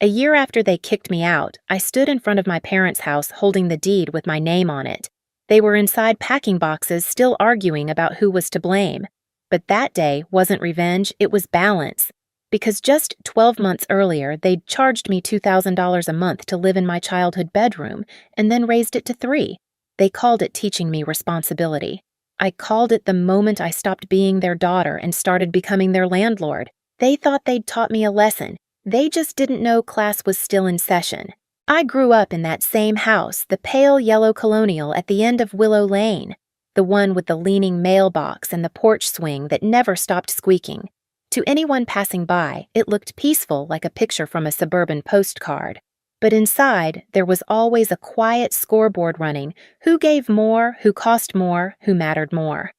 A year after they kicked me out, I stood in front of my parents' house holding the deed with my name on it. They were inside packing boxes, still arguing about who was to blame. But that day wasn't revenge, it was balance. Because just 12 months earlier, they'd charged me $2,000 a month to live in my childhood bedroom, and then raised it to $3,000. They called it teaching me responsibility. I called it the moment I stopped being their daughter and started becoming their landlord. They thought they'd taught me a lesson. They just didn't know class was still in session. I grew up in that same house, the pale yellow colonial at the end of Willow Lane, the one with the leaning mailbox and the porch swing that never stopped squeaking. To anyone passing by, it looked peaceful like a picture from a suburban postcard. But inside, there was always a quiet scoreboard running: who gave more, who cost more, who mattered more.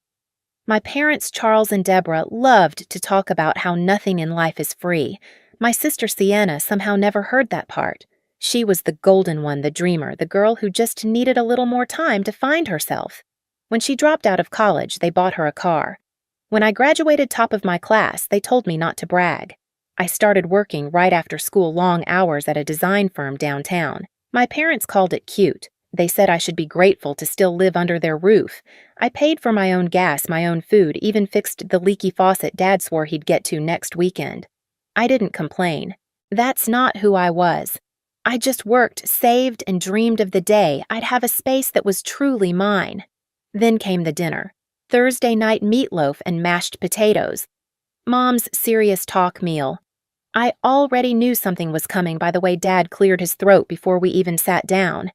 My parents, Charles and Deborah, loved to talk about how nothing in life is free. My sister Sienna somehow never heard that part. She was the golden one, the dreamer, the girl who just needed a little more time to find herself. When she dropped out of college, they bought her a car. When I graduated top of my class, they told me not to brag. I started working right after school long hours at a design firm downtown. My parents called it cute. They said I should be grateful to still live under their roof. I paid for my own gas, my own food, even fixed the leaky faucet Dad swore he'd get to next weekend. I didn't complain. That's not who I was. I just worked, saved, and dreamed of the day I'd have a space that was truly mine. Then came the dinner. Thursday night meatloaf and mashed potatoes. Mom's serious talk meal. I already knew something was coming by the way Dad cleared his throat before we even sat down.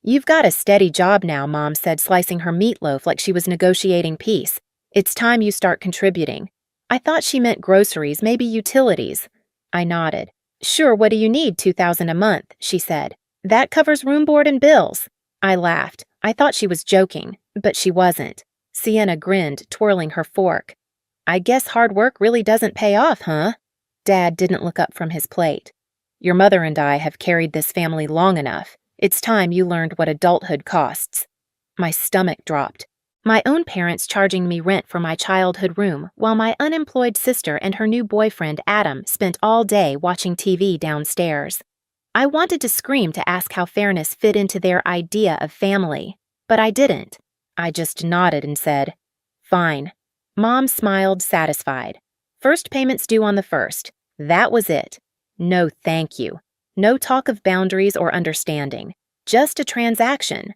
"You've got a steady job now," Mom said, slicing her meatloaf like she was negotiating peace. "It's time you start contributing." I thought she meant groceries, maybe utilities. I nodded. "Sure, what do you need, $2,000 a month?" she said. "That covers room, board, and bills." I laughed. I thought she was joking, but she wasn't. Sienna grinned, twirling her fork. "I guess hard work really doesn't pay off, huh?" Dad didn't look up from his plate. "Your mother and I have carried this family long enough. It's time you learned what adulthood costs." My stomach dropped. My own parents charging me rent for my childhood room, while my unemployed sister and her new boyfriend, Adam, spent all day watching TV downstairs. I wanted to scream to ask how fairness fit into their idea of family, but I didn't. I just nodded and said, "Fine." Mom smiled, satisfied. "First payment's due on the 1st. That was it. No thank you. No talk of boundaries or understanding. Just a transaction.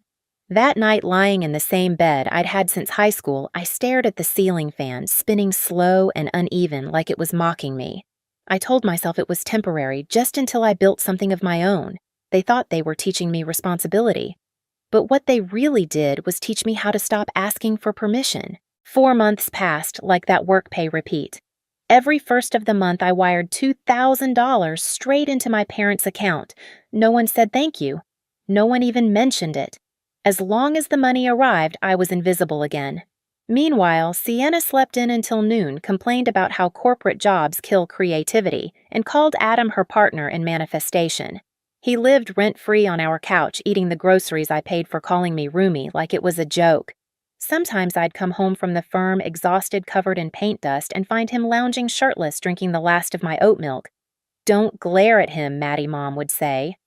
That night, lying in the same bed I'd had since high school, I stared at the ceiling fan, spinning slow and uneven like it was mocking me. I told myself it was temporary, just until I built something of my own. They thought they were teaching me responsibility. But what they really did was teach me how to stop asking for permission. 4 months passed like that work pay repeat. Every first of the month, I wired $2,000 straight into my parents' account. No one said thank you. No one even mentioned it. As long as the money arrived, I was invisible again. Meanwhile, Sienna slept in until noon, complained about how corporate jobs kill creativity, and called Adam her partner in manifestation. He lived rent-free on our couch, eating the groceries I paid for calling me roomie like it was a joke. Sometimes I'd come home from the firm, exhausted, covered in paint dust, and find him lounging shirtless, drinking the last of my oat milk. "Don't glare at him," Maddie Mom would say.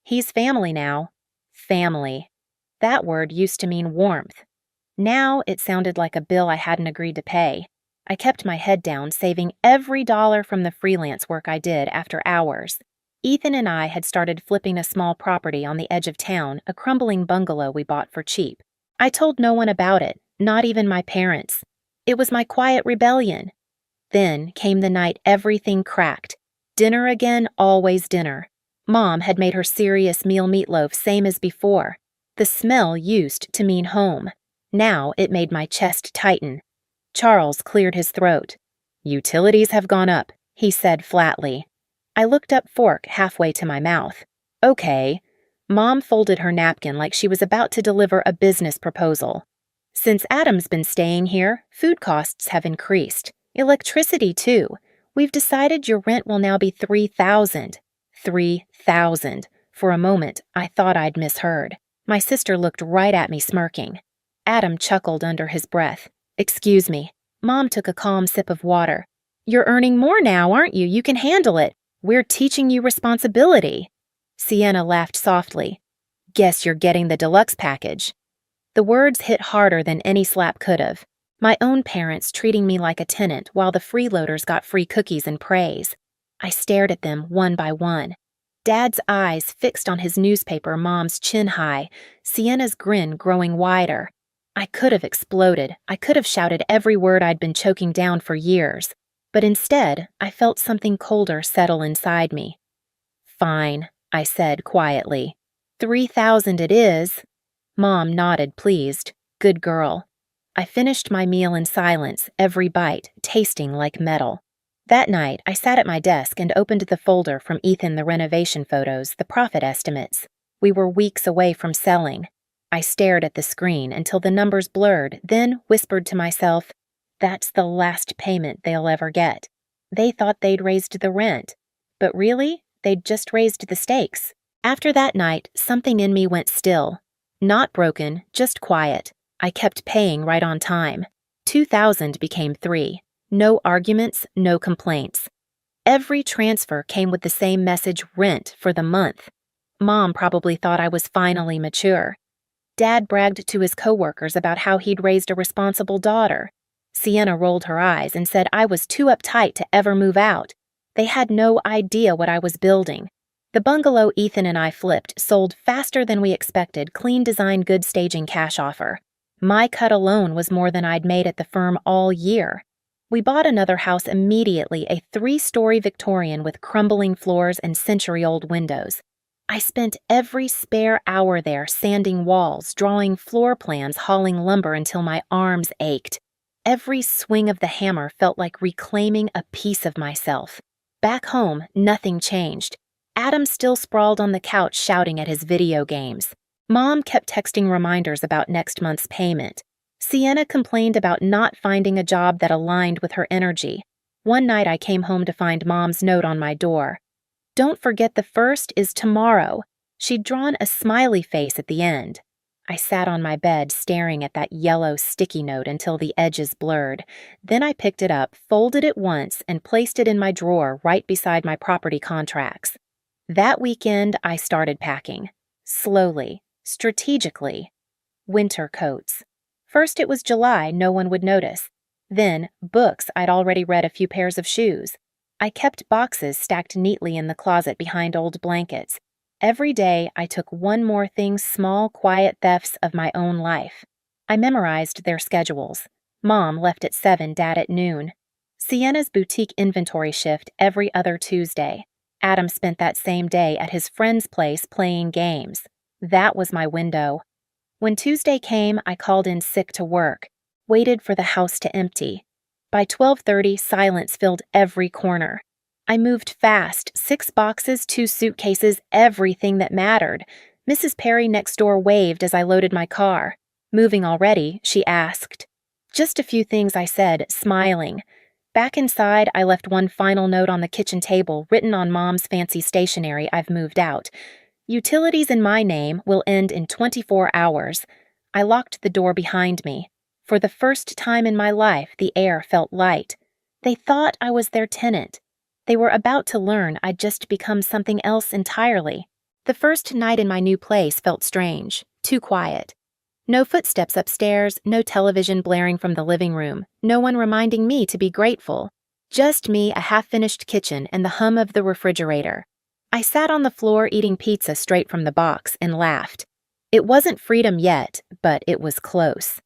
"He's family now." Family. That word used to mean warmth. Now it sounded like a bill I hadn't agreed to pay. I kept my head down, saving every dollar from the freelance work I did after hours. Ethan and I had started flipping a small property on the edge of town, a crumbling bungalow we bought for cheap. I told no one about it, not even my parents. It was my quiet rebellion. Then came the night everything cracked. Dinner again, always dinner. Mom had made her serious meal meatloaf, same as before. The smell used to mean home. Now it made my chest tighten. Charles cleared his throat. "Utilities have gone up," he said flatly. I looked up, fork halfway to my mouth. "Okay." Mom folded her napkin like she was about to deliver a business proposal. "Since Adam's been staying here, food costs have increased. Electricity, too. We've decided your rent will now be $3,000. $3,000. For a moment, I thought I'd misheard. My sister looked right at me, smirking. Adam chuckled under his breath. "Excuse me." Mom took a calm sip of water. "You're earning more now, aren't you? You can handle it. We're teaching you responsibility." Sienna laughed softly. "Guess you're getting the deluxe package." The words hit harder than any slap could have. My own parents treating me like a tenant while the freeloaders got free cookies and praise. I stared at them one by one. Dad's eyes fixed on his newspaper, Mom's chin high, Sienna's grin growing wider. I could have exploded. I could have shouted every word I'd been choking down for years. But instead, I felt something colder settle inside me. "Fine," I said quietly. "3,000 it is." Mom nodded, pleased. Good girl. I finished my meal in silence, every bite tasting like metal. That night, I sat at my desk and opened the folder from Ethan, the renovation photos, the profit estimates. We were weeks away from selling. I stared at the screen until the numbers blurred, then whispered to myself, "That's the last payment they'll ever get." They thought they'd raised the rent, but really, they'd just raised the stakes. After that night, something in me went still. Not broken, just quiet. I kept paying right on time. 2,000 became 3. No arguments, no complaints. Every transfer came with the same message, rent for the month. Mom probably thought I was finally mature. Dad bragged to his coworkers about how he'd raised a responsible daughter. Sienna rolled her eyes and said I was too uptight to ever move out. They had no idea what I was building. The bungalow Ethan and I flipped sold faster than we expected, clean design, good staging cash offer. My cut alone was more than I'd made at the firm all year. We bought another house immediately, a 3-story Victorian with crumbling floors and century-old windows. I spent every spare hour there sanding walls, drawing floor plans, hauling lumber until my arms ached. Every swing of the hammer felt like reclaiming a piece of myself. Back home, nothing changed. Adam still sprawled on the couch shouting at his video games. Mom kept texting reminders about next month's payment. Sienna complained about not finding a job that aligned with her energy. One night I came home to find Mom's note on my door. "Don't forget the 1st is tomorrow." She'd drawn a smiley face at the end. I sat on my bed staring at that yellow sticky note until the edges blurred. Then I picked it up, folded it once, and placed it in my drawer right beside my property contracts. That weekend, I started packing. Slowly, strategically. Winter coats. First it was July, no one would notice. Then, books I'd already read, a few pairs of shoes. I kept boxes stacked neatly in the closet behind old blankets. Every day, I took one more thing, small, quiet thefts of my own life. I memorized their schedules. Mom left at 7, Dad at noon. Sienna's boutique inventory shift every other Tuesday. Adam spent that same day at his friend's place playing games. That was my window. When Tuesday came, I called in sick to work, waited for the house to empty. By 12:30, silence filled every corner. I moved fast, 6 boxes, 2 suitcases, everything that mattered. Mrs. Perry next door waved as I loaded my car. "Moving already?" she asked. "Just a few things," I said, smiling. Back inside, I left one final note on the kitchen table, written on Mom's fancy stationery. "I've moved out. Utilities in my name will end in 24 hours. I locked the door behind me. For the first time in my life, the air felt light. They thought I was their tenant. They were about to learn I'd just become something else entirely. The first night in my new place felt strange, too quiet. No footsteps upstairs, no television blaring from the living room, no one reminding me to be grateful. Just me, a half-finished kitchen, and the hum of the refrigerator. I sat on the floor eating pizza straight from the box and laughed. It wasn't freedom yet, but it was close.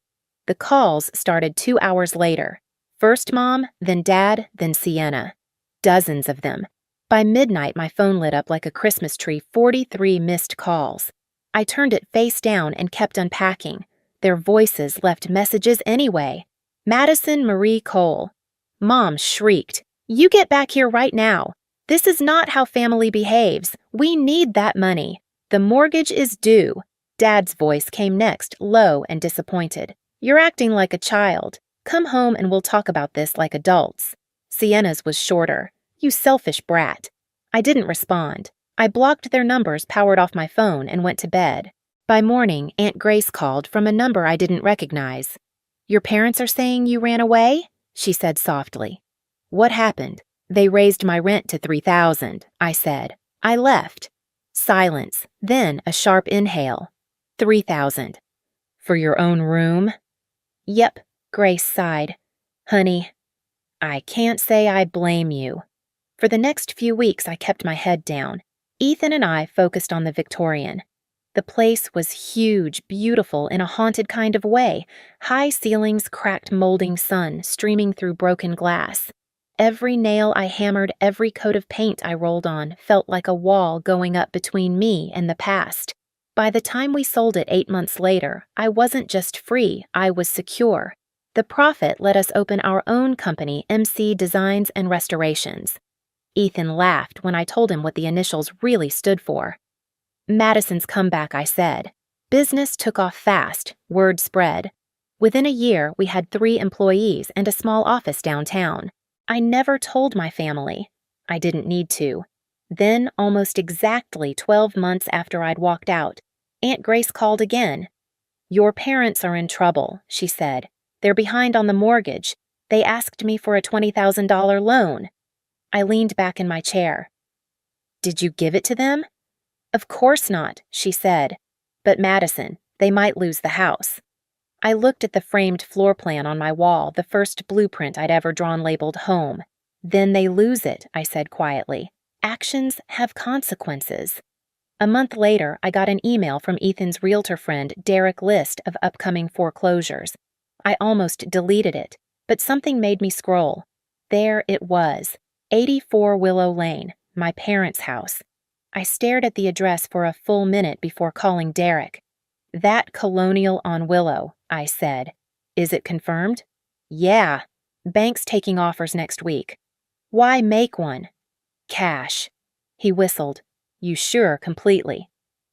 The calls started 2 hours later. First Mom, then Dad, then Sienna. Dozens of them. By midnight, my phone lit up like a Christmas tree, 43 missed calls. I turned it face down and kept unpacking. Their voices left messages anyway. Madison Cole. Mom shrieked, "You get back here right now. This is not how family behaves. We need that money. The mortgage is due." Dad's voice came next, low and disappointed. "You're acting like a child. Come home and we'll talk about this like adults." Sienna's was shorter. "You selfish brat." I didn't respond. I blocked their numbers, powered off my phone, and went to bed. By morning, Aunt Grace called from a number I didn't recognize. "Your parents are saying you ran away?" she said softly. "What happened?" They raised my rent to $3,000, I said. I left. Silence, then a sharp inhale. $3,000. For your own room? Yep, Grace sighed. Honey, I can't say I blame you. For the next few weeks, I kept my head down. Ethan and I focused on the Victorian. The place was huge, beautiful in a haunted kind of way, high ceilings, cracked molding sun streaming through broken glass. Every nail I hammered, every coat of paint I rolled on felt like a wall going up between me and the past. By the time we sold it 8 months later, I wasn't just free, I was secure. The profit let us open our own company, MC Designs and Restorations. Ethan laughed when I told him what the initials really stood for. Madison's comeback, I said. Business took off fast, word spread. Within a year, we had 3 employees and a small office downtown. I never told my family. I didn't need to. Then, almost exactly 12 months after I'd walked out, Aunt Grace called again. Your parents are in trouble, she said. They're behind on the mortgage. They asked me for a $20,000 loan. I leaned back in my chair. Did you give it to them? Of course not, she said. But Madison, they might lose the house. I looked at the framed floor plan on my wall, the first blueprint I'd ever drawn labeled home. Then they lose it, I said quietly. Actions have consequences. A month later, I got an email from Ethan's realtor friend, Derek List, of upcoming foreclosures. I almost deleted it, but something made me scroll. There it was, 84 Willow Lane, my parents' house. I stared at the address for a full minute before calling Derek. That colonial on Willow, I said. Is it confirmed? Yeah. Bank's taking offers next week. Why make one? Cash. He whistled. You sure completely?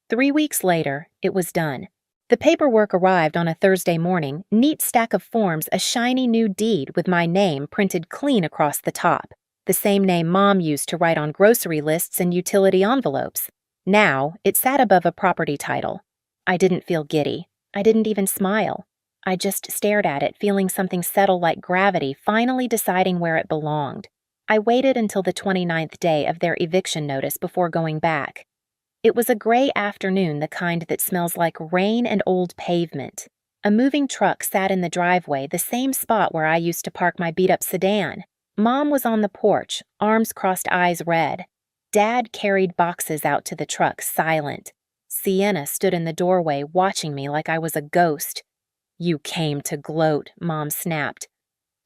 3 weeks later, it was done. The paperwork arrived on a Thursday morning, neat stack of forms, a shiny new deed with my name printed clean across the top, the same name Mom used to write on grocery lists and utility envelopes. Now, it sat above a property title. I didn't feel giddy. I didn't even smile. I just stared at it, feeling something settle like gravity, finally deciding where it belonged. I waited until the 29th day of their eviction notice before going back. It was a gray afternoon, the kind that smells like rain and old pavement. A moving truck sat in the driveway, the same spot where I used to park my beat-up sedan. Mom was on the porch, arms crossed, eyes red. Dad carried boxes out to the truck, silent. Sienna stood in the doorway, watching me like I was a ghost. You came to gloat, Mom snapped.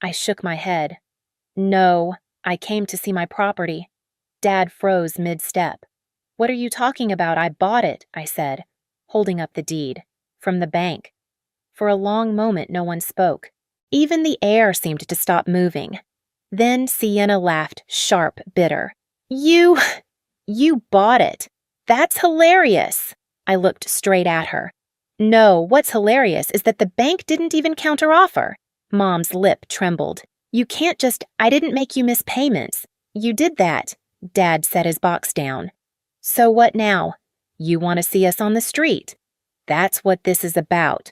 I shook my head. No, I came to see my property. Dad froze mid-step. What are you talking about? I bought it, I said, holding up the deed. From the bank. For a long moment, no one spoke. Even the air seemed to stop moving. Then Sienna laughed, sharp, bitter. You bought it. That's hilarious. I looked straight at her. No, what's hilarious is that the bank didn't even counteroffer. Mom's lip trembled. You can't just, I didn't make you miss payments. You did that. Dad set his box down. So what now? You want to see us on the street? That's what this is about.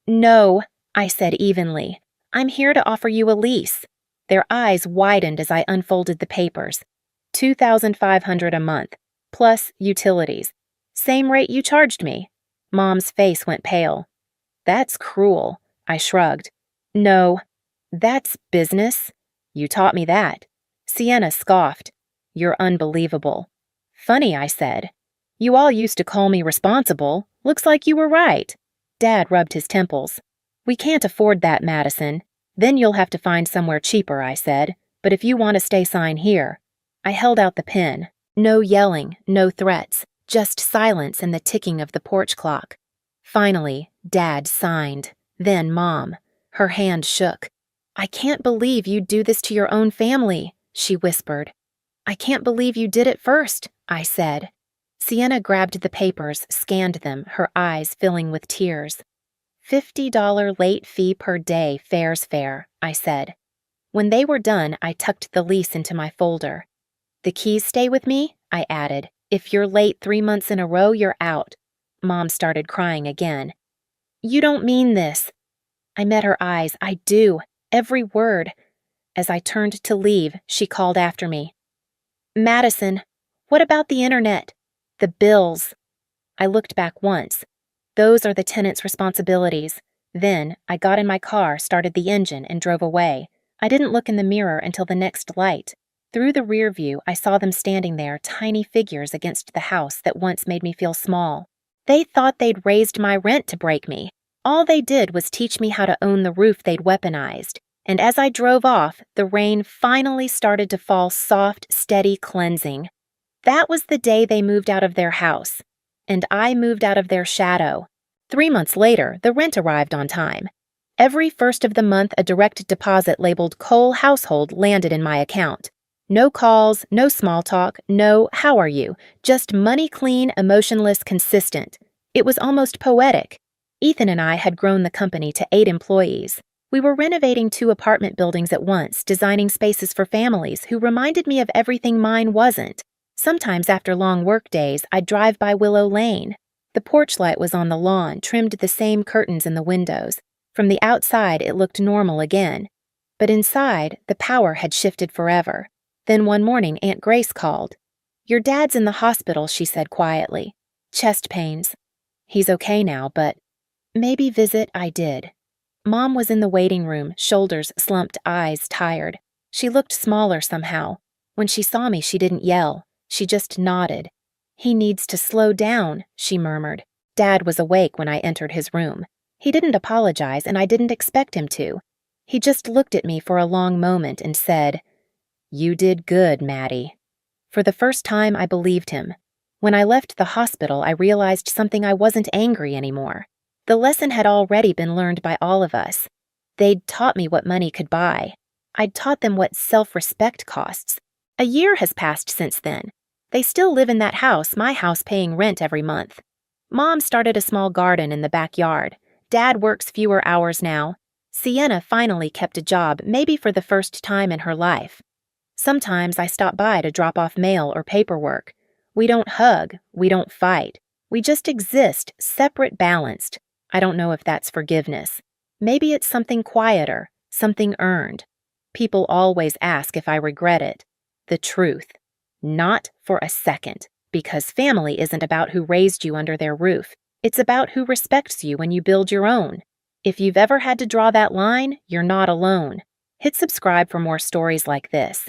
No, I said evenly. I'm here to offer you a lease. Their eyes widened as I unfolded the papers. $2,500 a month, plus utilities. Same rate you charged me. Mom's face went pale. That's cruel, I shrugged. No, that's business. You taught me that. Sienna scoffed. You're unbelievable. Funny, I said. You all used to call me responsible. Looks like you were right. Dad rubbed his temples. We can't afford that, Madison. Then you'll have to find somewhere cheaper, I said. But if you want to stay, sign here. I held out the pen. No yelling, no threats, just silence and the ticking of the porch clock. Finally, Dad signed. Then Mom. Her hand shook. I can't believe you'd do this to your own family, she whispered. I can't believe you did it first, I said. Sienna grabbed the papers, scanned them, her eyes filling with tears. $50 late fee per day, fair's fair, I said. When they were done, I tucked the lease into my folder. The keys stay with me, I added. If you're late 3 months in a row, you're out. Mom started crying again. You don't mean this. I met her eyes. I do. Every word. As I turned to leave, she called after me. Madison, what about the internet? The bills. I looked back once. Those are the tenant's responsibilities. Then, I got in my car, started the engine, and drove away. I didn't look in the mirror until the next light. Through the rear view, I saw them standing there, tiny figures against the house that once made me feel small. They thought they'd raised my rent to break me. All they did was teach me how to own the roof they'd weaponized. And as I drove off, the rain finally started to fall soft, steady, cleansing. That was the day they moved out of their house. And I moved out of their shadow. 3 months later, the rent arrived on time. Every first of the month, a direct deposit labeled Cole Household landed in my account. No calls, no small talk, no "how are you?" Just money clean, emotionless, consistent. It was almost poetic. Ethan and I had grown the company to 8 employees. We were renovating 2 apartment buildings at once, designing spaces for families who reminded me of everything mine wasn't. Sometimes after long work days, I'd drive by Willow Lane. The porch light was on the lawn, trimmed the same curtains in the windows. From the outside, it looked normal again. But inside, the power had shifted forever. Then one morning, Aunt Grace called. "Your dad's in the hospital," she said quietly. "Chest pains. He's okay now, but..." Maybe visit I did. Mom was in the waiting room, shoulders slumped, eyes tired. She looked smaller somehow. When she saw me, she didn't yell. She just nodded. "He needs to slow down," she murmured. Dad was awake when I entered his room. He didn't apologize, and I didn't expect him to. He just looked at me for a long moment and said, "You did good, Maddie." For the first time, I believed him. When I left the hospital, I realized something. I wasn't angry anymore. The lesson had already been learned by all of us. They'd taught me what money could buy. I'd taught them what self-respect costs. A year has passed since then. They still live in that house, my house, paying rent every month. Mom started a small garden in the backyard. Dad works fewer hours now. Sienna finally kept a job, maybe for the first time in her life. Sometimes I stop by to drop off mail or paperwork. We don't hug, we don't fight. We just exist, separate, balanced. I don't know if that's forgiveness. Maybe it's something quieter, something earned. People always ask if I regret it. The truth. Not for a second, because family isn't about who raised you under their roof. It's about who respects you when you build your own. If you've ever had to draw that line, you're not alone. Hit subscribe for more stories like this.